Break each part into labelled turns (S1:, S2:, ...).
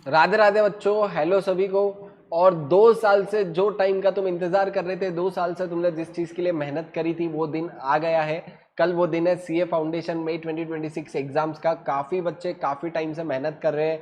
S1: राधे राधे बच्चों, हेलो सभी को। और 2 साल से जो टाइम का तुम इंतजार कर रहे थे, 2 साल से तुमने जिस चीज के लिए मेहनत करी थी, वो दिन आ गया है। कल वो दिन है सीए फाउंडेशन मई 2026 एग्जाम्स का। काफी बच्चे काफी टाइम से मेहनत कर रहे हैं,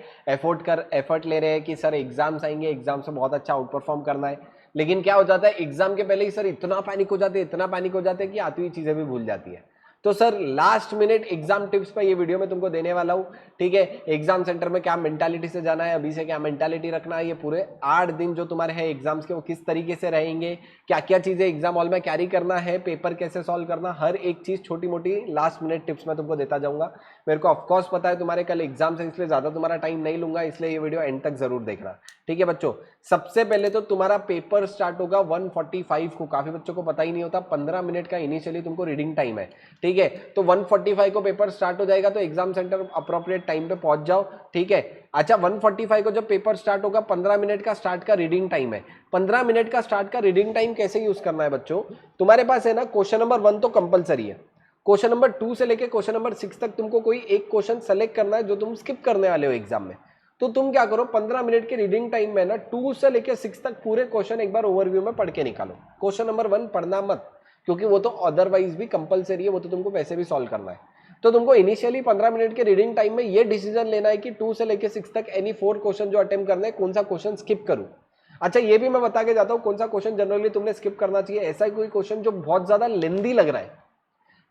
S1: एफर्ट ले रहे हैं कि सर एग्जाम्स आएंगे, एग्जाम से बहुत अच्छा आउट परफॉर्म करना है। लेकिन क्या हो जाता है, एग्जाम के पहले ही सर इतना पैनिक हो जाते हैं, इतना पैनिक हो जाते हैं कि आती हुई चीजें भी भूल जाती है। तो sir last minute exam tips पर ये वीडियो में तुमको देने वाला हूँ। ठीक है, एग्जाम सेंटर में क्या मेंटालिटी से जाना है, अभी से क्या मेंटालिटी रखना है, ये पूरे 8 दिन जो तुम्हारे हैं एग्जाम्स के वो किस तरीके से रहेंगे, क्या क्या चीजें एग्जाम हॉल में कैरी करना है, पेपर कैसे सॉल्व करना, हर एक चीज छोटी मोटी लास्ट मिनट टिप्स में तुमको देता जाऊंगा। मेरे को ऑफकोर्स पता है तुम्हारे कल एग्जाम है, इसलिए ज्यादा तुम्हारा टाइम नहीं लूंगा, इसलिए ये वीडियो एंड तक जरूर देखना। ठीक है बच्चों, सबसे पहले तो तुम्हारा पेपर स्टार्ट होगा 1:45 को। काफी बच्चों को पता ही नहीं होता, 15 मिनट का इनिशियली तुमको रीडिंग टाइम है। ठीक है, तो 1:45 को पेपर स्टार्ट हो जाएगा, तो एग्जाम सेंटर अप्रोप्रिएट टाइम पे पहुंच जाओ। ठीक है, अच्छा 1:45 को जब पेपर स्टार्ट होगा, 15 मिनट का स्टार्ट का रीडिंग टाइम है। 15 मिनट का स्टार्ट का रीडिंग टाइम कैसे यूज करना है बच्चों, तुम्हारे पास है ना, क्वेश्चन नंबर 1 तो कंपलसरी है। क्वेश्चन नंबर 2 से लेके क्वेश्चन नंबर 6 तक तुमको कोई एक क्वेश्चन सेलेक्ट करना है जो तुम स्किप करने वाले हो एग्जाम में। तो तुम क्या करो, 15 मिनट के रीडिंग टाइम में ना 2 से लेके 6 तक पूरे क्वेश्चन एक बार ओवरव्यू में पढ़ के निकालो। क्वेश्चन नंबर 1 पढ़ना मत, क्योंकि वो तो अदरवाइज भी कंपलसरी है, वो तो तुमको वैसे भी सॉल्व करना है। तो तुमको इनिशियली 15 मिनट के रीडिंग टाइम में ये डिसीजन लेना है कि 2 से लेके 6 तक एनी 4 क्वेश्चन जो अटेम्प्ट करना है, कौन सा क्वेश्चन स्किप करूं। अच्छा ये भी मैं बता के जाता हूं कौन सा क्वेश्चन जनरली तुमने स्किप करना चाहिए। ऐसा कोई क्वेश्चन जो बहुत ज्यादा लेंदी लग रहा है,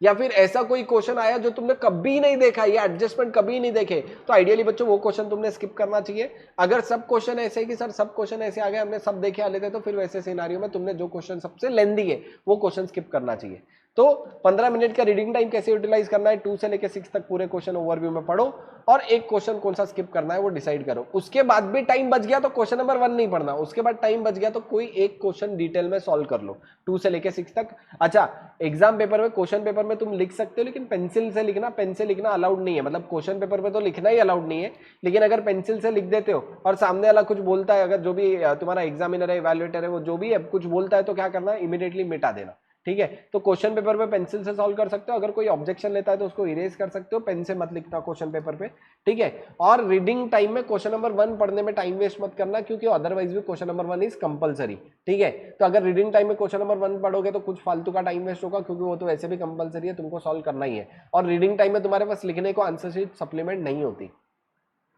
S1: या फिर ऐसा कोई क्वेश्चन आया जो तुमने कभी नहीं देखा, या एडजस्टमेंट कभी नहीं देखे, तो आइडियली बच्चों वो क्वेश्चन तुमने स्किप करना चाहिए। अगर सब क्वेश्चन ऐसे है कि सर सब क्वेश्चन ऐसे आ गए, हमने सब देखे आ लेते, तो फिर वैसे सिनेरियो में तुमने जो क्वेश्चन सबसे लेंदी है वो क्वेश्चन स्किप करना चाहिए। तो 15 मिनट का रीडिंग टाइम कैसे यूटिलाइज करना है, 2 से लेकर 6 तक पूरे क्वेश्चन ओवरव्यू में पढ़ो, और एक क्वेश्चन कौन सा स्किप करना है वो डिसाइड करो। उसके बाद भी टाइम बच गया तो क्वेश्चन नंबर 1 नहीं पढ़ना, उसके बाद टाइम बच गया तो कोई एक क्वेश्चन डिटेल में सॉल्व कर लो 2 से लेकर 6 तक। अच्छा एग्जाम पेपर में, क्वेश्चन पेपर में तुम लिख सकते हो, लेकिन पेंसिल से लिखना, पेन से लिखना अलाउड नहीं है। मतलब क्वेश्चन पेपर पे तो लिखना ही अलाउड नहीं है, लेकिन अगर पेंसिल से लिख देते हो और सामने वाला कुछ बोलता है, अगर जो भी तुम्हारा एग्जामिनर है, इवैल्यूएटर है, वो जो भी है कुछ बोलता है, तो क्या करना है, इमीडिएटली मिटा देना। ठीक है, तो क्वेश्चन पेपर पे पेंसिल से सॉल्व कर सकते हो, अगर कोई ऑब्जेक्शन लेता है तो उसको इरेज कर सकते हो, पेन से मत लिखना क्वेश्चन पेपर पे। ठीक है, और रीडिंग टाइम में क्वेश्चन नंबर 1 पढ़ने में टाइम वेस्ट मत करना, क्योंकि अदरवाइज भी क्वेश्चन नंबर 1 इज कंपलसरी। ठीक है, तो अगर रीडिंग टाइम में क्वेश्चन नंबर 1 पढ़ोगे तो कुछ फालतू का टाइम वेस्ट होगा, क्योंकि वो तो वैसे भी कंपलसरी है, तुमको सॉल्व करना ही है। और रीडिंग टाइम में तुम्हारे पास लिखने को आंसर शीट सप्लीमेंट नहीं होती।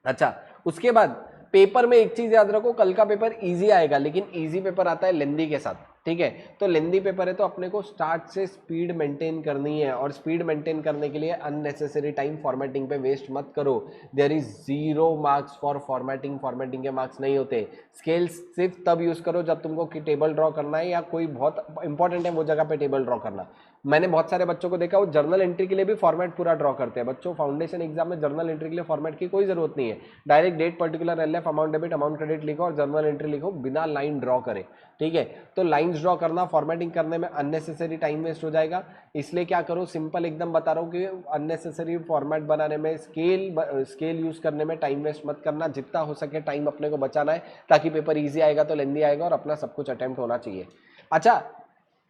S1: अच्छा उसके बाद पेपर में एक चीज याद रखो, कल का पेपर इजी आएगा, लेकिन इजी पेपर आता है लेंदी के साथ। ठीक है, तो लेंदी पेपर है, तो अपने को स्टार्ट से स्पीड मेंटेन करनी है, और स्पीड मेंटेन करने के लिए अननेसेसरी टाइम फॉर्मेटिंग पे वेस्ट मत करो। There is 0 marks for formatting, formatting के मार्क्स नहीं होते। स्केल सिर्फ तब यूज करो जब तुमको टेबल ड्रॉ करना है, या कोई बहुत इंपॉर्टेंट है वो जगह पे टेबल ड्रॉ करना। मैंने बहुत सारे बच्चों को देखा, वो जर्नल एंट्री के लिए भी फॉर्मेट पूरा ड्रॉ करते हैं। बच्चों फाउंडेशन एग्जाम में जर्नल एंट्री के लिए फॉर्मेट की कोई जरूरत नहीं है, direct date, particular, LF, amount debit, amount credit लिखो और जर्नल एंट्री लिखो, बिना लाइन ड्रॉ करे। ठीक है, तो लाइंस ड्रॉ करना, फॉर्मेटिंग करने में अननेसेसरी टाइम वेस्ट हो जाएगा। इसलिए क्या करो, सिंपल एकदम बता रहा हूँ कि अननेसेसरी फॉर्मेट बनाने में, स्केल यूज करने में टाइम वेस्ट मत करना। जितना हो सके टाइम अपने को बचाना है, ताकि पेपर ईजी आएगा तो लेंदी आएगा, और अपना सब कुछ अटेम्प्ट होना चाहिए। अच्छा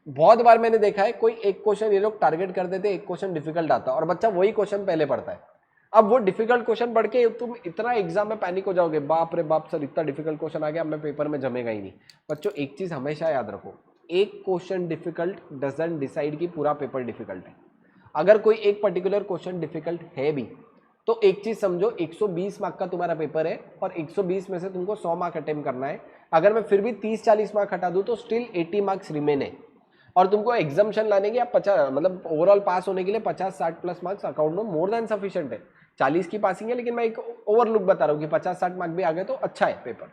S1: बहुत बार मैंने देखा है, कोई एक क्वेश्चन ये लोग टारगेट कर देते, एक क्वेश्चन डिफिकल्ट आता है और बच्चा वही क्वेश्चन पहले पढ़ता है। अब वो डिफिकल्ट क्वेश्चन पढ़ के तुम इतना एग्जाम में पैनिक हो जाओगे, बाप रे बाप सर इतना डिफिकल्ट क्वेश्चन आ गया, मैं पेपर में जमेगा ही नहीं। बच्चों एक चीज हमेशा याद रखो, एक क्वेश्चन डिफिकल्ट डजंट डिसाइड कि पूरा पेपर डिफिकल्ट है। अगर कोई एक पर्टिकुलर क्वेश्चन डिफिकल्ट है भी, तो एक चीज समझो, 120 मार्क का तुम्हारा पेपर है, और 120 में से तुमको 100 मार्क अटेम्प्ट करना है। अगर मैं फिर भी 30-40 मार्क हटा दूं तो स्टिल 80 मार्क्स रिमेन है, और तुमको एग्जामेशन लाने के, आप 50, मतलब ओवरऑल पास होने के लिए 50-60 प्लस मार्क्स अकाउंट में मोर देन सफिशिएंट है। 40 की पासिंग है, लेकिन मैं एक ओवरलुक बता रहा हूँ कि 50-60 मार्क भी आ गए तो अच्छा है पेपर।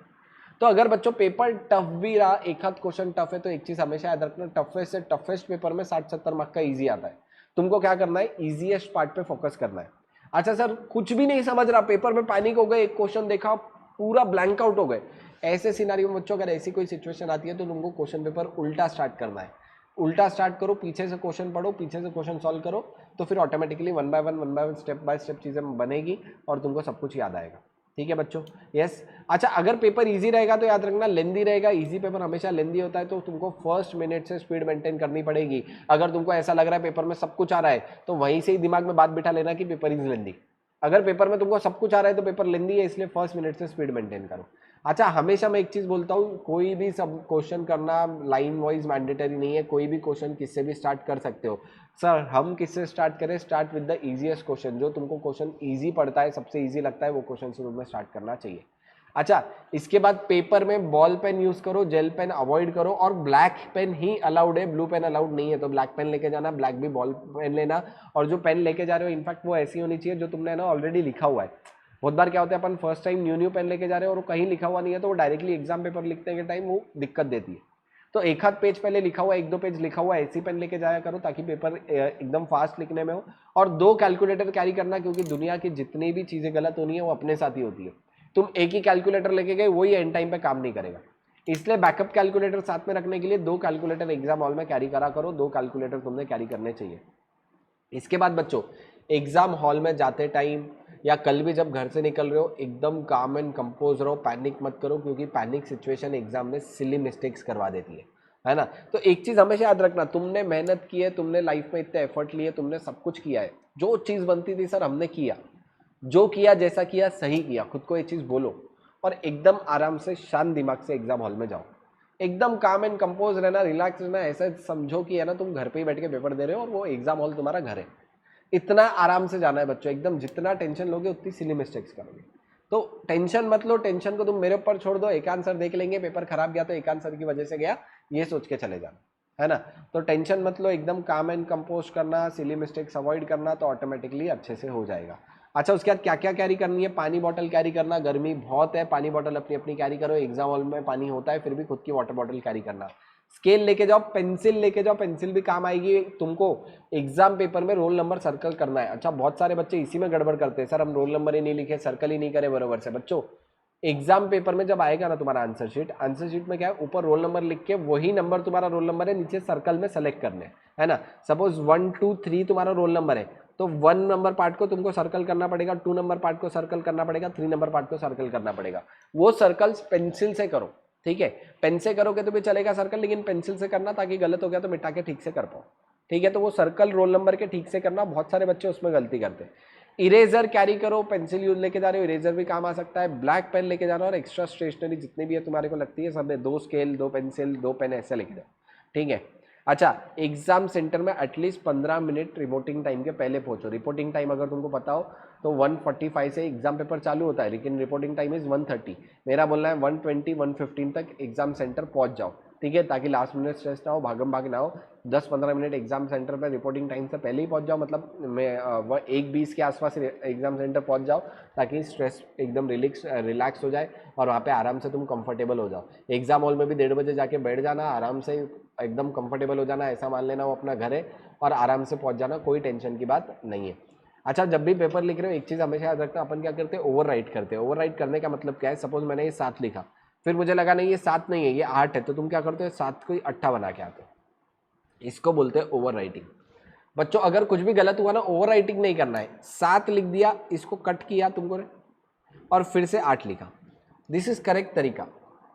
S1: तो अगर बच्चों पेपर टफ भी रहा, एक हाथ क्वेश्चन टफ है, तो एक चीज हमेशा याद रखना, टफेस्ट से टफेस्ट पेपर में 60-70 मार्क का ईजी आता है। तुमको क्या करना है, ईजीएस्ट पार्ट पे फोकस करना है। अच्छा सर कुछ भी नहीं समझ रहा, पेपर में पैनिक हो गए, एक क्वेश्चन देखा पूरा ब्लैंक आउट हो गए, ऐसे सिनारियो में बच्चों अगर ऐसी कोई सिचुएशन आती है, तो तुमको क्वेश्चन पेपर उल्टा स्टार्ट करना है। उल्टा स्टार्ट करो, पीछे से क्वेश्चन पढ़ो, पीछे से क्वेश्चन सॉल्व करो, तो फिर automatically one by one step by step चीजें बनेगी, और तुमको सब कुछ याद आएगा। ठीक है बच्चों, यस। अच्छा अगर पेपर इजी रहेगा तो याद रखना, लेंदी रहेगा, इजी पेपर हमेशा लेंदी होता है, तो तुमको फर्स्ट मिनट से स्पीड मेंटेन करनी पड़ेगी। अगर तुमको ऐसा लग रहा है पेपर में सब कुछ आ रहा है, तो वहीं से ही दिमाग में बात बिठा लेना कि पेपर इज लेंदी। अगर पेपर में तुमको सब कुछ आ रहा है तो पेपर लेंदी है, इसलिए फर्स्ट मिनट से स्पीड मेंटेन करो। अच्छा, हमेशा मैं एक चीज बोलता हूँ, कोई भी सब क्वेश्चन करना लाइन वाइज मैंडेटरी नहीं है, कोई भी क्वेश्चन किससे भी स्टार्ट कर सकते हो। सर हम किससे स्टार्ट करें? Start with the easiest question, जो तुमको क्वेश्चन इजी पड़ता है, सबसे इजी लगता है, वो क्वेश्चन से तुम्हें स्टार्ट करना चाहिए। अच्छा, इसके बाद पेपर में बॉल पेन यूज करो, जेल पेन अवॉइड करो, और ब्लैक पेन ही अलाउड है, ब्लू पेन अलाउड नहीं है। तो ब्लैक पेन लेके जाना, ब्लैक भी बॉल पेन लेना, और जो पेन लेके जा रहे हो इनफैक्ट वो ऐसी होनी चाहिए जो तुमने ना ऑलरेडी लिखा हुआ है। बहुत बार क्या होता है, अपन फर्स्ट टाइम न्यू पेन लेके जा रहे हो और कहीं लिखा हुआ नहीं है, तो वो डायरेक्टली एग्जाम पेपर लिखने के टाइम वो दिक्कत देती है। तो एक आध पेज पहले लिखा हुआ है, एक दो पेज लिखा हुआ है, ऐसी पेन लेके जाया करो ताकि पेपर एकदम फास्ट लिखने में हो। और 2 कैलकुलेटर कैरी करना, क्योंकि दुनिया की जितनी भी चीजें गलत होनी है वो अपने साथ ही होती है। तुम एक ही कैलकुलेटर लेके गए, वही एंड टाइम पे काम नहीं करेगा, इसलिए बैकअप कैलकुलेटर साथ में रखने के लिए 2 कैलकुलेटर एग्जाम हॉल में कैरी करा करो, 2 कैलकुलेटर तुमने कैरी करने चाहिए। इसके बाद बच्चों, एग्जाम हॉल में जाते टाइम या कल भी जब घर से निकल रहे हो, एकदम काम एंड कंपोज रहो, पैनिक मत करो, क्योंकि पैनिक सिचुएशन एग्जाम में सिली मिस्टेक्स करवा देती है ना। तो एक चीज हमेशा याद रखना, तुमने मेहनत की है, तुमने लाइफ में इतने एफर्ट लिए, तुमने सब कुछ किया है, जो चीज बनती थी सर हमने किया, जो किया जैसा किया सही किया, खुद को ये चीज बोलो, और एकदम आराम से शांत दिमाग से एग्जाम हॉल में जाओ। एकदम काम एंड कंपोज रहना, रिलैक्स रहना, ऐसा समझो कि है ना तुम घर पे ही बैठ के पेपर दे रहे हो और वो एग्जाम हॉल तुम्हारा घर है। इतना आराम से जाना है बच्चों, एकदम जितना टेंशन लोगे उतनी सिली मिस्टेक्स करोगे। तो टेंशन मत लो, टेंशन को तुम मेरे ऊपर छोड़ दो, एक आंसर देख लेंगे, पेपर खराब गया तो एक आंसर की वजह से गया, ये सोच के चले जाना, है ना। तो टेंशन मत लो, एकदम काम एंड कंपोज करना, सिली मिस्टेक्स अवॉइड करना, तो ऑटोमेटिकली अच्छे से हो जाएगा। अच्छा, उसके बाद क्या क्या कैरी करनी है? पानी बॉटल कैरी करना, गर्मी बहुत है, पानी बॉटल अपनी अपनी कैरी करो, एग्जाम हॉल में पानी होता है फिर भी खुद की वाटर बॉटल कैरी करना। स्केल लेके जाओ, पेंसिल लेके जाओ, पेंसिल भी काम आएगी तुमको। एग्जाम पेपर में रोल नंबर सर्कल करना है। अच्छा, बहुत सारे बच्चे इसी में गड़बड़ करते हैं, सर हम रोल नंबर ही नहीं लिखे, सर्कल ही नहीं करे बराबर से। बच्चों, एग्जाम पेपर में जब आएगा ना तुम्हारा आंसर शीट में क्या है, ऊपर रोल नंबर लिख के वही नंबर तुम्हारा रोल नंबर है, नीचे सर्कल में सेलेक्ट करने, है ना। सपोज 1 2 3 तुम्हारा रोल नंबर है, तो 1 नंबर पार्ट को तुमको सर्कल करना पड़ेगा, 2 नंबर पार्ट को सर्कल करना पड़ेगा, 3 नंबर पार्ट को सर्कल करना पड़ेगा। वो सर्कल्स पेंसिल से करो, ठीक है। पेन से करोगे तो भी चलेगा सर्कल, लेकिन पेंसिल से करना ताकि गलत हो गया तो मिटा के ठीक से कर पाओ, ठीक है। तो वो सर्कल रोल नंबर के ठीक से करना, बहुत सारे बच्चे उसमें गलती करते हैं। इरेजर कैरी करो, पेंसिल यूज लेके जा रहे हो, इरेजर भी काम आ सकता है। ब्लैक पेन लेके जाना, और एक्स्ट्रा स्टेशनरी जितनी भी है तुम्हारे को लगती है, सब में 2 स्केल, 2 पेंसिल, 2 पेन ऐसे लेके जाओ, ठीक है। अच्छा, एग्जाम सेंटर में एटलीस्ट 15 मिनट रिपोर्टिंग टाइम के पहले पहुंचो। रिपोर्टिंग टाइम अगर तुमको पता हो तो 1:45 से एग्जाम पेपर चालू होता है, लेकिन रिपोर्टिंग टाइम इज 1:30। मेरा बोलना है 1:20 1:15 तक एग्जाम सेंटर पहुंच जाओ, ठीक है, ताकि लास्ट मिनट स्ट्रेस ना हो, भागम भाग ना हो। 10-15 मिनट एग्जाम सेंटर पर रिपोर्टिंग टाइम से पहले ही पहुंच जाओ, मतलब मैं 1:20 के आसपास एग्जाम सेंटर पहुंच जाओ, ताकि स्ट्रेस एकदम रिलैक्स हो जाए और वहाँ पे आराम से तुम कंफर्टेबल हो जाओ। एग्जाम हॉल में भी 1:30 बजे जाके बैठ जाना, आराम से एकदम कंफर्टेबल हो जाना, ऐसा मान लेना वो अपना घर है, और आराम से पहुंच जाना, कोई टेंशन की बात नहीं है। अच्छा, जब भी पेपर लिख रहे हो एक चीज़ हमेशा याद रखना, अपन क्या करते हैं, ओवर राइट करते हैं। ओवर राइट करने का मतलब क्या है? सपोज मैंने ये 7 लिखा, फिर मुझे लगा नहीं ये 7 नहीं है, ये 8 है, तो तुम क्या करते हो, 7 को 8 बना के आते हो, इसको बोलते हैं ओवर राइटिंग। बच्चों, अगर कुछ भी गलत हुआ ना, ओवर राइटिंग नहीं करना है। 7 लिख दिया, इसको कट किया तुमको ने, और फिर से 8 लिखा, दिस इज करेक्ट तरीका।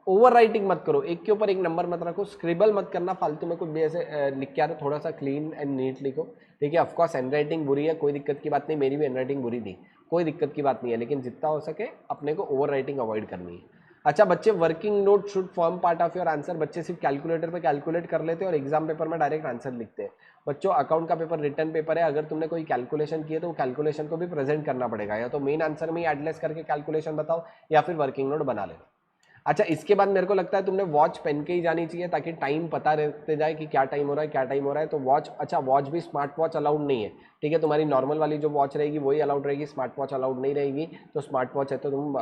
S1: ओवर राइटिंग मत करो, एक के ऊपर एक नंबर मत रखो, स्क्रिबल मत करना फालतू में कुछ भी ऐसे लिख के आ रहे, थोड़ा सा क्लीन एंड नीट लिखो, ठीक है। ऑफकोर्स हैंड राइटिंग बुरी है, कोई दिक्कत की बात नहीं, मेरी भी हैंड राइटिंग बुरी थी, कोई दिक्कत की बात नहीं है, लेकिन जितना हो सके अपने को ओवर राइटिंग अवॉइड करनी है। अच्छा बच्चे, working note should form part of your answer. बच्चे सिर्फ कैलकुलेटर पे कैलकुलेट कर लेते हैं और एग्जाम पेपर में डायरेक्ट आंसर लिखते हैं। बच्चों, अकाउंट का पेपर रिटर्न पेपर है, अगर तुमने कोई कैलकुलेशन की है तो वो कैलकुलेशन को भी प्रेजेंट करना पड़ेगा, या तो मेन आंसर में ही एडलेस करके कैलकुलेशन बताओ, या फिर वर्किंग नोट बना लेना। अच्छा, इसके बाद मेरे को लगता है तुमने वॉच पहन के ही जानी चाहिए, ताकि टाइम पता रहते जाए कि क्या टाइम हो रहा है, क्या टाइम हो रहा है। तो वॉच, अच्छा वॉच भी स्मार्ट वॉच अलाउड नहीं है, ठीक है। तुम्हारी नॉर्मल वाली जो वॉच रहेगी वही अलाउड रहेगी, स्मार्ट वॉच अलाउड नहीं रहेगी। तो स्मार्ट वॉच है तो तुम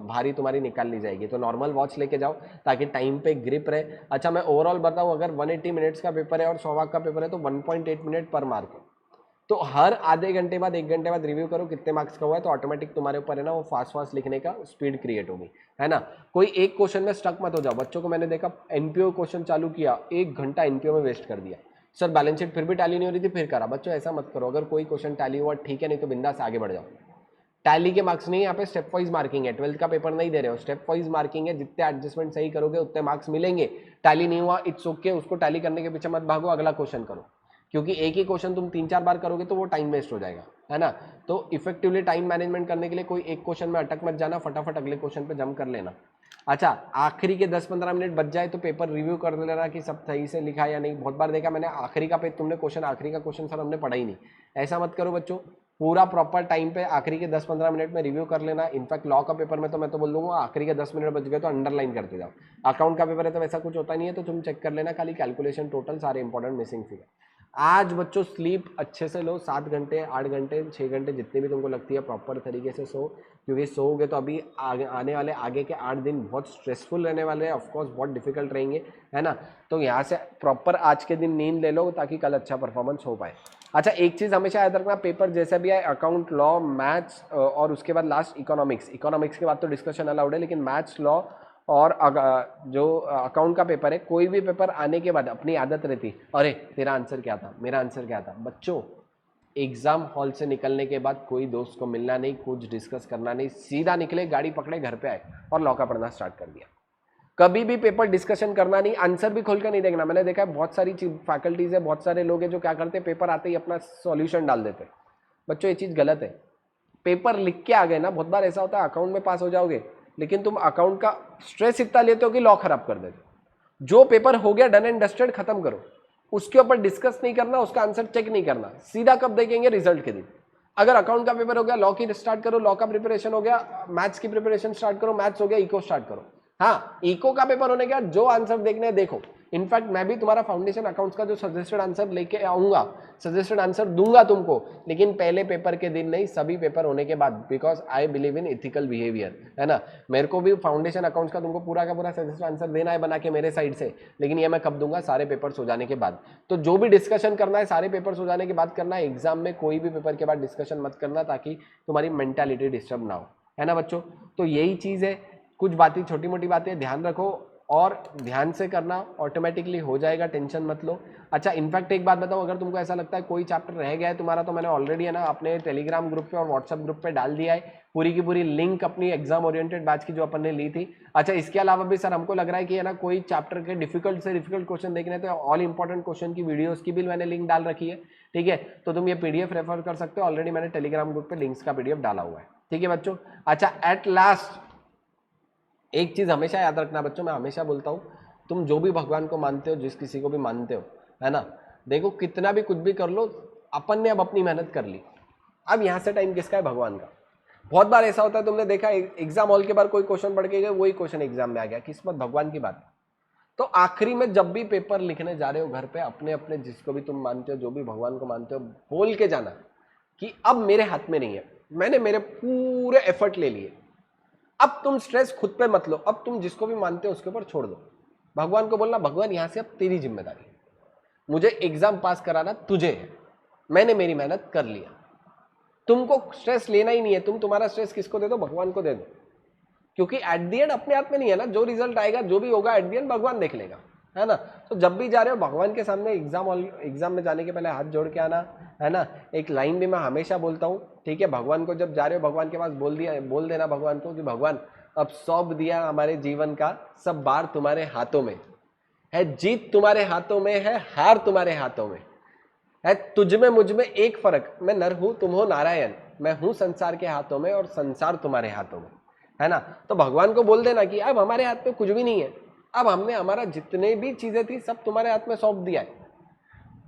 S1: भारी तुम्हारी निकाल ली जाएगी, तो नॉर्मल वॉच लेके जाओ ताकि टाइम पे ग्रिप रहे। अच्छा, मैं ओवरऑल बताऊँ, अगर 180 मिनट्स का पेपर है और 100 मार्क का पेपर है तो 1.8 मिनट पर मार्क। तो हर आधे घंटे बाद, 1 घंटे बाद रिव्यू करो कितने मार्क्स का हुआ है, तो ऑटोमेटिक तुम्हारे ऊपर है ना वो फास्ट लिखने का स्पीड क्रिएट होगी, है ना। कोई एक क्वेश्चन में स्टक मत हो जाओ। बच्चों को मैंने देखा, एनपीओ क्वेश्चन चालू किया, 1 घंटा एनपीओ में वेस्ट कर दिया, सर बैलेंस शीट फिर भी टैली नहीं हो रही थी, फिर करा। बच्चों ऐसा मत करो, अगर कोई क्वेश्चन टैली हुआ ठीक है, नहीं तो बिंदास आगे बढ़ जाओ। टैली के मार्क्स नहीं, यहाँ पे स्टेप वाइज मार्किंग है, 12th का पेपर नहीं दे रहे हो, स्टेप वाइज मार्किंग है, जितने एडजस्टमेंट सही करोगे उतने मार्क्स मिलेंगे। टैली नहीं हुआ, इट्स ओके, उसको टैली करने के पीछे मत भागो, अगला क्वेश्चन करो, क्योंकि एक ही क्वेश्चन तुम 3-4 बार करोगे तो वो टाइम वेस्ट हो जाएगा, है ना। तो इफेक्टिवली टाइम मैनेजमेंट करने के लिए कोई एक क्वेश्चन में अटक मत जाना, फटाफट अगले क्वेश्चन पे जंप कर लेना। अच्छा, आखिरी के 10-15 मिनट बच जाए तो पेपर रिव्यू कर लेना कि सब सही से लिखा है या नहीं। बहुत बार देखा मैंने आखिरी का पे तुमने क्वेश्चन, आखिरी का क्वेश्चन सर हमने पढ़ा ही नहीं, ऐसा मत करो बच्चों। पूरा प्रॉपर टाइम पे आखिरी के 10-15 मिनट में रिव्यू कर लेना। इनफैक्ट लॉ का पेपर में तो मैं तो बोल दूंगा आखिरी के 10 मिनट बच गए तो अंडरलाइन करते जाओ। अकाउंट का पेपर है तो वैसा कुछ होता नहीं है, तो तुम चेक कर लेना खाली कैलकुलेशन, टोटल, सारे इंपॉर्टेंट मिसिंग फिगर। आज बच्चों स्लीप अच्छे से लो, 7 घंटे, 8 घंटे, 6 घंटे, जितनी भी तुमको लगती है प्रॉपर तरीके से सो, क्योंकि सोओगे तो अभी आने वाले आगे के 8 दिन बहुत स्ट्रेसफुल रहने वाले हैं, ऑफकोर्स बहुत डिफिकल्ट रहेंगे, है ना। तो यहाँ से प्रॉपर आज के दिन नींद ले लो ताकि कल अच्छा परफॉर्मेंस हो पाए। अच्छा, एक चीज़ हमेशा याद रखना, पेपर जैसे भी आए, अकाउंट, लॉ, मैथ्स और उसके बाद लास्ट इकोनॉमिक्स, इकोनॉमिक्स के बाद तो डिस्कशन अलाउड है, लेकिन मैथ्स, लॉ और जो अकाउंट का पेपर है, कोई भी पेपर आने के बाद अपनी आदत रहती, अरे तेरा आंसर क्या था, मेरा आंसर क्या था। बच्चों, एग्जाम हॉल से निकलने के बाद कोई दोस्त को मिलना नहीं, कुछ डिस्कस करना नहीं, सीधा निकले, गाड़ी पकड़े, घर पे आए और लॉ का पढ़ना स्टार्ट कर दिया। कभी भी पेपर डिस्कशन करना नहीं, आंसर भी खोल कर नहीं देखना। मैंने देखा है बहुत सारी फैकल्टीज है, बहुत सारे लोग हैं जो क्या करते हैं, पेपर आते ही अपना सॉल्यूशन डाल देते हैं। बच्चों, ये चीज़ गलत है। पेपर लिख के आ गए ना, बहुत बार ऐसा होता है अकाउंट में पास हो जाओगे, लेकिन तुम अकाउंट का स्ट्रेस इतना लेते हो कि लॉ खराब कर देते हो। जो पेपर हो गया डन एंड डस्टेड, खत्म करो, उसके ऊपर डिस्कस नहीं करना, उसका आंसर चेक नहीं करना, सीधा कब देखेंगे, रिजल्ट के दिन। अगर अकाउंट का पेपर हो गया, लॉ की स्टार्ट करो, लॉ का प्रिपरेशन हो गया, मैथ्स की प्रिपरेशन स्टार्ट करो, मैथ्स हो गया, इको स्टार्ट करो। हाँ, इको का पेपर होने के बाद जो आंसर देखने हैं देखो। इनफैक्ट मैं भी तुम्हारा फाउंडेशन अकाउंट्स का जो सजेस्टेड आंसर लेके आऊंगा, सजेस्टेड आंसर दूंगा तुमको, लेकिन पहले पेपर के दिन नहीं, सभी पेपर होने के बाद, because I believe in ethical behaviour, है ना। मेरे को भी फाउंडेशन अकाउंट्स का तुमको पूरा का पूरा सजेस्टेड आंसर देना है बना के मेरे साइड से, लेकिन ये मैं कब दूंगा, सारे पेपर्स हो जाने के बाद। तो जो भी डिस्कशन करना है सारे पेपर्स हो जाने के बाद करना है। एग्जाम में कोई भी पेपर के बाद डिस्कशन मत करना, ताकि तुम्हारी मेंटालिटी डिस्टर्ब ना हो, है ना बच्चों। तो यही चीज़ है, कुछ बातें, छोटी मोटी बातें ध्यान रखो और ध्यान से करना, ऑटोमेटिकली हो जाएगा, टेंशन मत लो। अच्छा, इनफैक्ट एक बात बताऊं, अगर तुमको ऐसा लगता है कोई चैप्टर रह गया है तुम्हारा, तो मैंने ऑलरेडी, है ना, अपने टेलीग्राम ग्रुप पे और व्हाट्सएप ग्रुप पे डाल दिया है पूरी की पूरी लिंक अपनी एग्जाम ओरिएंटेड बैच की जो अपन ने ली थी। अच्छा, इसके अलावा भी सर हमको लग रहा है कि, है ना, कोई चैप्टर के डिफिकल्ट से डिफिकल्ट क्वेश्चन देखने, तो ऑल इंपॉर्टेंट क्वेश्चन की वीडियोस की भी मैंने लिंक डाल रखी है, ठीक है। तो तुम ये पीडीएफ रेफर कर सकते हो, ऑलरेडी मैंने टेलीग्राम ग्रुप पे लिंक्स का पीडीएफ डाला हुआ है, ठीक है बच्चों। अच्छा, एट लास्ट एक चीज हमेशा याद रखना बच्चों, मैं हमेशा बोलता हूँ, तुम जो भी भगवान को मानते हो, जिस किसी को भी मानते हो, है ना, देखो कितना भी कुछ भी कर लो, अपन ने अब अपनी मेहनत कर ली, अब यहाँ से टाइम किसका है, भगवान का। बहुत बार ऐसा होता है, तुमने देखा एग्जाम हॉल के बाहर कोई क्वेश्चन पढ़ के गए, वही क्वेश्चन एग्जाम में आ गया, किस्मत भगवान की बात। तो आखिरी में जब भी पेपर लिखने जा रहे हो घर पे, अपने अपने जिसको भी तुम मानते हो, जो भी भगवान को मानते हो, बोल के जाना कि अब मेरे हाथ में नहीं है, मैंने मेरे पूरे एफर्ट ले लिए, अब तुम स्ट्रेस खुद पे मत लो, अब तुम जिसको भी मानते हो उसके ऊपर छोड़ दो। भगवान को बोलना, भगवान यहां से अब तेरी जिम्मेदारी है, मुझे एग्जाम पास कराना तुझे है, मैंने मेरी मेहनत कर लिया, तुमको स्ट्रेस लेना ही नहीं है। तुम तुम्हारा स्ट्रेस किसको दे दो, भगवान को दे दो, क्योंकि एट द एंड अपने हाथ में नहीं है ना, जो रिजल्ट आएगा, जो भी होगा, एट द एंड भगवान देख लेगा, है ना। तो जब भी जा रहे हो भगवान के सामने, एग्जाम में जाने के पहले हाथ जोड़ के आना, है ना। एक लाइन भी मैं हमेशा बोलता हूँ, ठीक है, भगवान को जब जा रहे हो भगवान के पास बोल देना भगवान को कि भगवान अब सौंप दिया हमारे जीवन का सब बार तुम्हारे हाथों में है, जीत तुम्हारे हाथों में है, हार तुम्हारे हाथों में है, तुझ में मुझ में एक फर्क, मैं नर हूं तुम हो नारायण, मैं हूं संसार के हाथों में और संसार तुम्हारे हाथों में, है ना। तो भगवान को बोल देना कि अब हमारे हाथ में कुछ भी नहीं है, अब हमने हमारा जितने भी चीजें थी सब तुम्हारे हाथ में सौंप दिया है,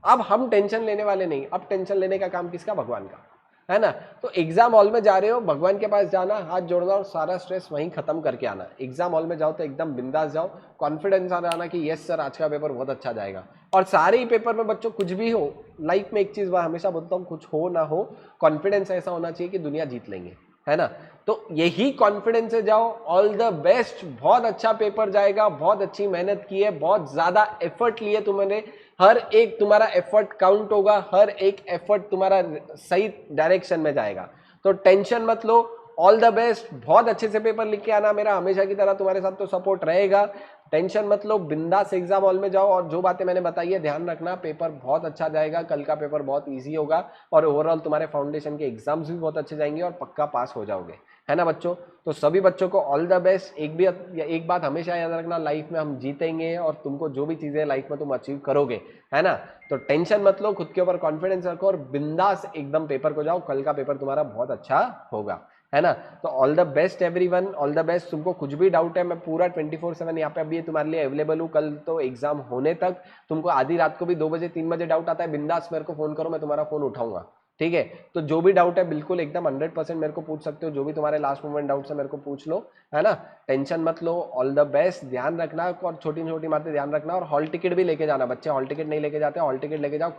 S1: अब हम टेंशन लेने वाले नहीं, अब टेंशन लेने का काम किसका, भगवान का, है ना। तो एग्जाम हॉल में जा रहे हो, भगवान के पास जाना, हाथ जोड़ना और सारा स्ट्रेस वहीं खत्म करके आना। एग्जाम हॉल में जाओ तो एकदम बिंदास जाओ, कॉन्फिडेंस आना कि यस सर आज का पेपर बहुत अच्छा जाएगा। और सारे ही पेपर में बच्चों कुछ भी हो, लाइफ में एक चीज मैं हमेशा बोलता हूँ, कुछ हो ना हो, कॉन्फिडेंस ऐसा होना चाहिए कि दुनिया जीत लेंगे, है ना। तो यही कॉन्फिडेंस से जाओ, ऑल द बेस्ट, बहुत अच्छा पेपर जाएगा, बहुत अच्छी मेहनत की है, बहुत ज्यादा एफर्ट लिए तुमने, हर एक तुम्हारा एफर्ट काउंट होगा, हर एक एफर्ट तुम्हारा सही डायरेक्शन में जाएगा, तो टेंशन मत लो। ऑल द बेस्ट, बहुत अच्छे से पेपर लिख के आना, मेरा हमेशा की तरह तुम्हारे साथ तो सपोर्ट रहेगा, टेंशन मत लो, बिंदास एग्जाम हॉल में जाओ और जो बातें मैंने बताई है ध्यान रखना, पेपर बहुत अच्छा जाएगा, कल का पेपर बहुत ईजी होगा और ओवरऑल तुम्हारे फाउंडेशन के एग्जाम्स भी बहुत अच्छे जाएंगे और पक्का पास हो जाओगे, है ना बच्चों। तो सभी बच्चों को ऑल द बेस्ट। एक बात हमेशा याद रखना, लाइफ में हम जीतेंगे और तुमको जो भी चीजें लाइफ में तुम अचीव करोगे, है ना। तो टेंशन मत लो, खुद के ऊपर कॉन्फिडेंस रखो और बिंदास एकदम पेपर को जाओ, कल का पेपर तुम्हारा बहुत अच्छा होगा, है ना। तो all the best everyone, all the best. तुमको कुछ भी डाउट है, मैं पूरा 24/7 यहाँ पे अभी तुम्हारे लिए अवेलेबल हूँ। कल तो एग्जाम होने तक तुमको आधी रात को भी 2 बजे 3 बजे डाउट आता है, बिंदास मेरे को फोन करो, मैं तुम्हारा फोन उठाऊंगा, ठीक है। तो जो भी डाउट है बिल्कुल एकदम 100% मेरे को पूछ सकते हो, जो भी तुम्हारे लास्ट मोमेंट डाउट्स है मेरे को पूछ लो, है ना। टेंशन मत लो, ऑल द बेस्ट। ध्यान रखना और छोटी छोटी बातें ध्यान रखना। और हॉल टिकट भी लेके जाना बच्चे, हॉल टिकट नहीं लेके जाते, हॉल टिकट लेके जाओ।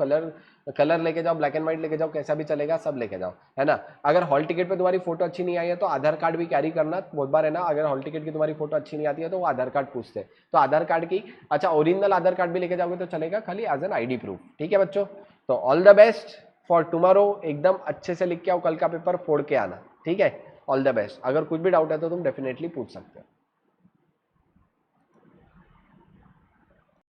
S1: कलर लेके जाओ, ब्लैक एंड व्हाइट लेके जाओ, कैसा भी चलेगा, सब लेके जाओ, है ना। अगर हॉल टिकट पे तुम्हारी फोटो अच्छी नहीं आई है तो आधार कार्ड भी कैरी करना, बहुत बार है ना, अगर हॉल टिकट की तुम्हारी फोटो अच्छी नहीं आती है तो वो आधार कार्ड पूछते हैं, तो आधार कार्ड की, अच्छा ओरिजिनल आधार कार्ड भी लेके जाओगे तो चलेगा, खाली एज एन आईडी प्रूफ, ठीक है बच्चों। तो all the best for tomorrow, एकदम अच्छे से लिख के आओ, कल का पेपर फोड़ के आना, ठीक है। All the best. अगर कुछ भी डाउट है तो तुम डेफिनेटली पूछ सकते हो।